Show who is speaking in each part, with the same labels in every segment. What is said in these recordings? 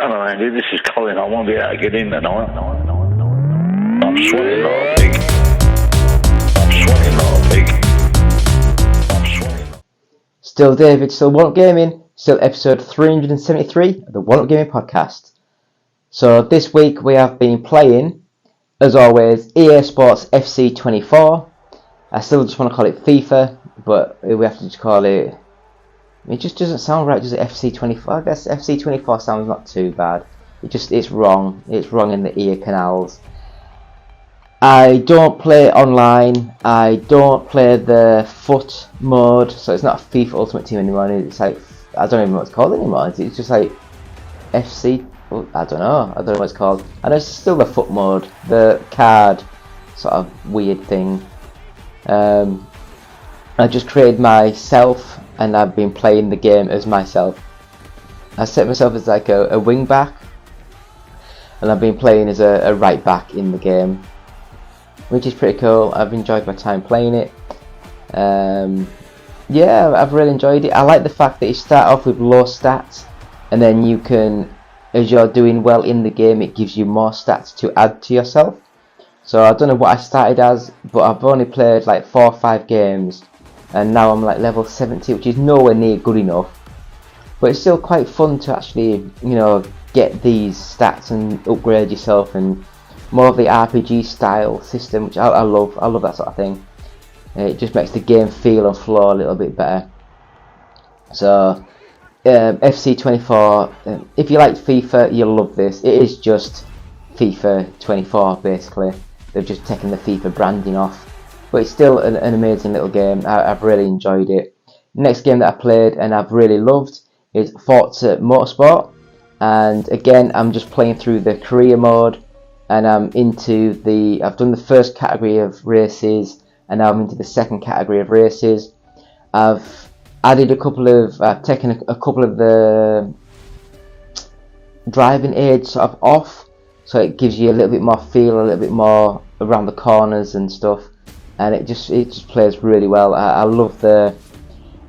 Speaker 1: Hello, Andy. This is Colin. I won't be able to get in tonight. I'm sweating like a pig.
Speaker 2: Still David, still One Up Gaming, still episode 373 of the One Up Gaming podcast. So this week we have been playing, as always, EA Sports FC 24. I still just want to call it FIFA, but we have to just call it... It just doesn't sound right, does it? FC 24. I guess FC 24 sounds not too bad. It's wrong. It's wrong in the ear canals. I don't play online. I don't play the FUT mode, so it's not FIFA Ultimate Team anymore. It's like, I don't even know what it's called anymore. It's just like FC. I don't know what it's called. I know it's still the FUT mode, the card sort of weird thing. I just created myself, and I've been playing the game as myself. I set myself as like a wing back, and I've been playing as a right back in the game, which is pretty cool. I've enjoyed my time playing it. Yeah, I've really enjoyed it. I like the fact that you start off with low stats, and then you can, as you're doing well in the game, it gives you more stats to add to yourself. So I don't know what I started as, but I've only played like 4 or 5 games, and now I'm like level 70, which is nowhere near good enough. But it's still quite fun to actually, get these stats and upgrade yourself, and more of the RPG style system, which I love. I love that sort of thing. It just makes the game feel and flow a little bit better. So FC 24, if you like FIFA, you'll love this. It is just FIFA 24 basically. They've just taken the FIFA branding off, but it's still an amazing little game. I've really enjoyed it. Next game that I played and I've really loved is Forza Motorsport, and again I'm just playing through the career mode, and I'm I've done the first category of races, and now I'm into the second category of races. I've taken a couple of the driving aids sort of off, so it gives you a little bit more feel, a little bit more around the corners and stuff, and it just plays really well. I love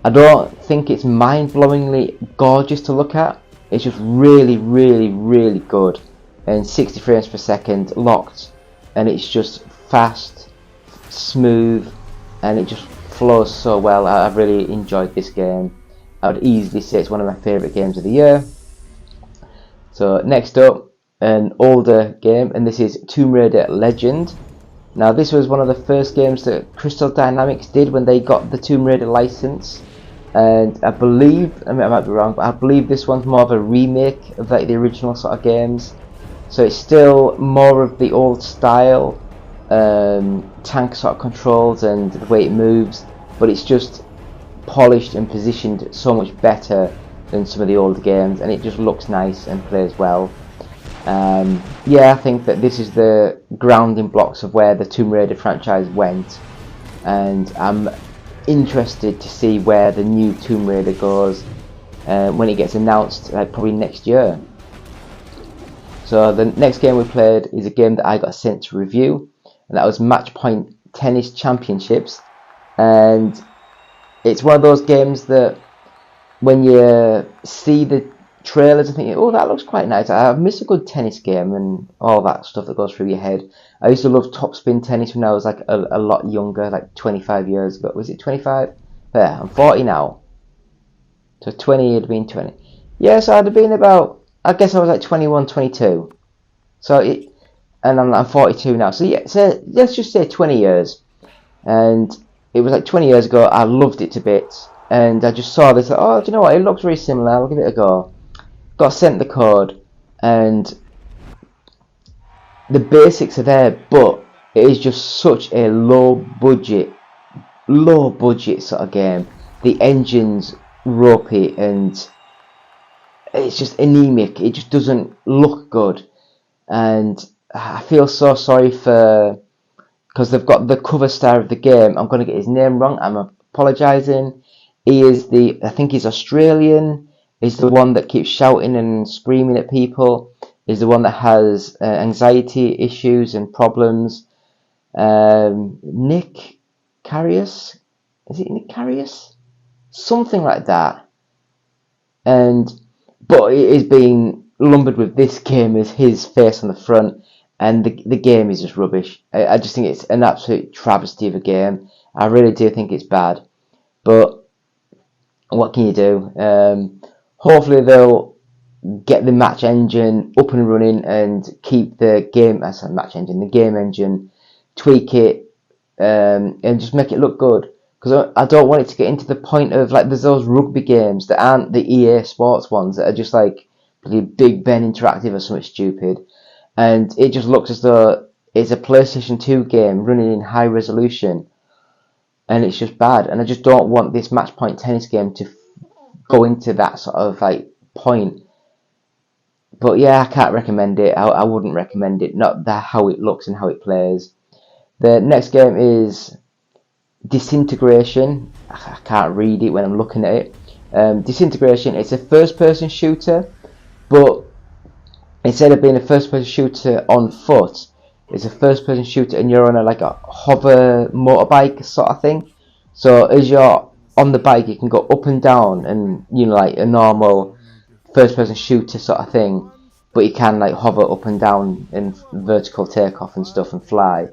Speaker 2: I don't think it's mind-blowingly gorgeous to look at. It's just really, really, really good, and 60 frames per second locked, and it's just fast, smooth, and it just flows so well. I've really enjoyed this game. I would easily say it's one of my favourite games of the year. So next up, an older game, and this is Tomb Raider Legend. Now this was one of the first games that Crystal Dynamics did when they got the Tomb Raider license, and I might be wrong, but I believe this one's more of a remake of like the original sort of games. So it's still more of the old style, tank sort of controls and the way it moves, but it's just polished and positioned so much better than some of the older games, and it just looks nice and plays well. I think that this is the grounding blocks of where the Tomb Raider franchise went, and I'm interested to see where the new Tomb Raider goes when it gets announced, probably next year. So the next game we played is a game that I got sent to review, and that was Matchpoint Tennis Championships, and it's one of those games that when you see the trailers and think, oh, that looks quite nice. I miss a good tennis game and all that stuff that goes through your head. I used to love topspin tennis when I was like a lot younger, like 25 years ago. Was it 25? Yeah, I'm 40 now. So 20 would have been 20. Yeah, so I'd have been about, I guess I was like 21, 22. And I'm 42 now. So yeah, so let's just say 20 years. And it was like 20 years ago. I loved it to bits. And I just saw this, do you know what? It looks very similar. I'll give it a go. Got sent the code, and the basics are there, but it is just such a low budget sort of game. The engine's ropey, and it's just anemic. It just doesn't look good, and I feel so sorry because they've got the cover star of the game. I'm going to get his name wrong. I'm apologising. I think he's Australian. Is the one that keeps shouting and screaming at people. Is the one that has anxiety issues and problems. Nick Carius? Is it Nick Carius? Something like that. But it is being lumbered with this game as his face on the front, and the game is just rubbish. I just think it's an absolute travesty of a game. I really do think it's bad, but what can you do? Hopefully they'll get the match engine up and running and keep the game, the game engine, tweak it, and just make it look good. Because I don't want it to get into the point of, like, there's those rugby games that aren't the EA Sports ones that are just like Big Ben Interactive or something stupid, and it just looks as though it's a PlayStation 2 game running in high resolution, and it's just bad. And I just don't want this Matchpoint tennis game to go into that sort of like point. But yeah, I can't recommend it. I wouldn't recommend it. Not that how it looks and how it plays. The next game is Disintegration. I can't read it when I'm looking at it. Disintegration. It's a first-person shooter, but instead of being a first-person shooter on foot, it's a first-person shooter, and you're on a hover motorbike sort of thing. So as you're on the bike, you can go up and down, and like a normal first-person shooter sort of thing. But you can like hover up and down in vertical takeoff and stuff and fly.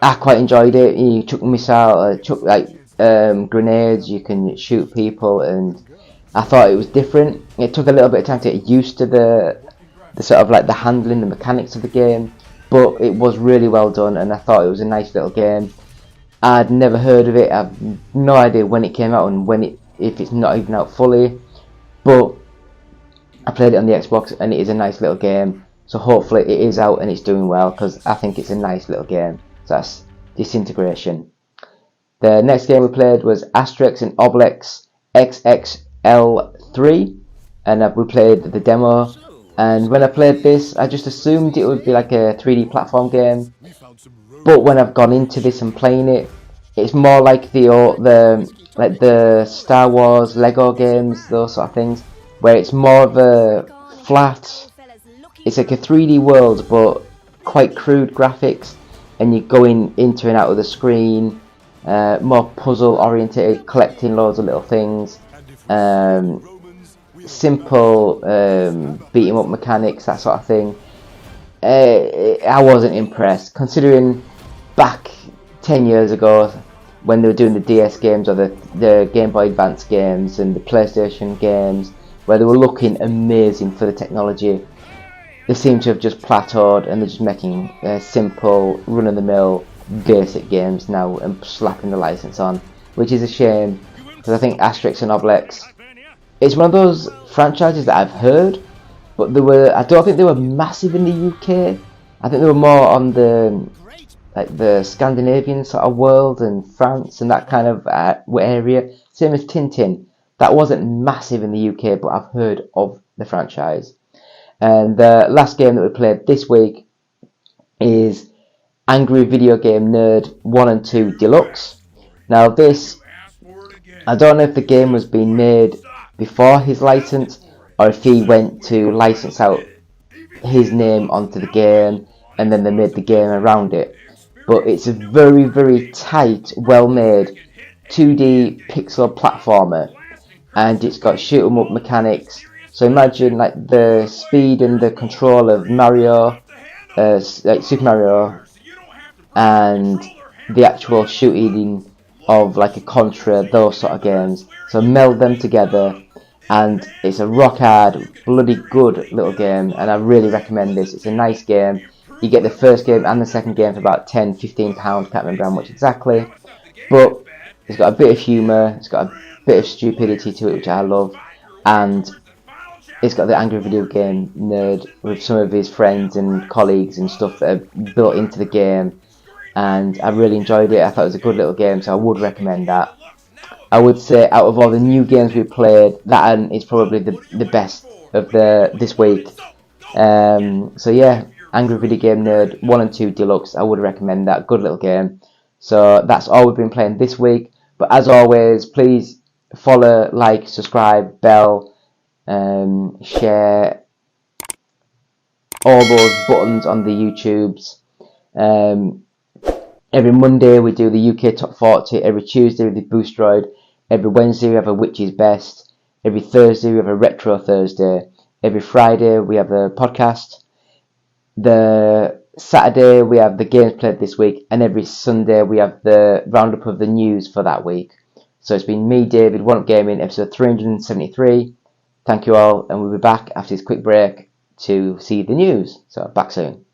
Speaker 2: I quite enjoyed it. You chuck missiles, chuck grenades. You can shoot people, and I thought it was different. It took a little bit of time to get used to the sort of like the handling, the mechanics of the game, but it was really well done, and I thought it was a nice little game. I'd never heard of it. I've no idea when it came out and if it's not even out fully, but I played it on the Xbox, and it is a nice little game. So hopefully it is out and it's doing well, because I think it's a nice little game. So that's Disintegration. The next game we played was Asterix and Obelix XXL3, and we played the demo. And when I played this, I just assumed it would be like a 3D platform game. But when I've gone into this and playing it, it's more like the Star Wars Lego games, those sort of things, where it's more of a flat. It's like a 3D world, but quite crude graphics, and you're going into and out of the screen, more puzzle oriented, collecting loads of little things, simple beat 'em up mechanics, that sort of thing. I wasn't impressed, considering back 10 years ago when they were doing the DS games or the Game Boy Advance games and the PlayStation games, where they were looking amazing for the technology. They seem to have just plateaued, and they're just making simple, run-of-the-mill, basic games now and slapping the license on, which is a shame, because I think Asterix and Obelix, it's one of those franchises that I've heard, but I don't think they were massive in the UK. I think they were more on the Scandinavian sort of world and France and that kind of area. Same as Tintin. That wasn't massive in the UK, but I've heard of the franchise. And the last game that we played this week is Angry Video Game Nerd 1 and 2 Deluxe. Now this, I don't know if the game was being made before his license, or if he went to license out his name onto the game and then they made the game around it. But it's a very, very tight, well made 2D pixel platformer, and it's got shoot 'em up mechanics. So imagine like the speed and the control of Mario, like Super Mario, and the actual shooting of like a Contra, those sort of games. So meld them together, and it's a rock hard, bloody good little game, and I really recommend this. It's a nice game. You get the first game and the second game for about £10-15, can't remember how much exactly, but it's got a bit of humour, it's got a bit of stupidity to it, which I love, and it's got the Angry Video Game Nerd with some of his friends and colleagues and stuff that are built into the game, and I really enjoyed it. I thought it was a good little game, so I would recommend that. I would say out of all the new games we played, that one is probably the best of this week. So yeah, Angry Video Game Nerd 1 and 2 Deluxe, I would recommend that. Good little game. So that's all we've been playing this week. But as always, please follow, like, subscribe, bell, share, all those buttons on the YouTubes. Every Monday we do the UK Top 40, every Tuesday we do Boostroid, every Wednesday we have a Which Is Best, every Thursday we have a Retro Thursday, Every Friday we have the podcast. The Saturday we have the games played this week, and every Sunday we have the roundup of the news for that week. So it's been me, David, One Up Gaming, episode 373. Thank you all, and we'll be back after this quick break to see the news. So back soon.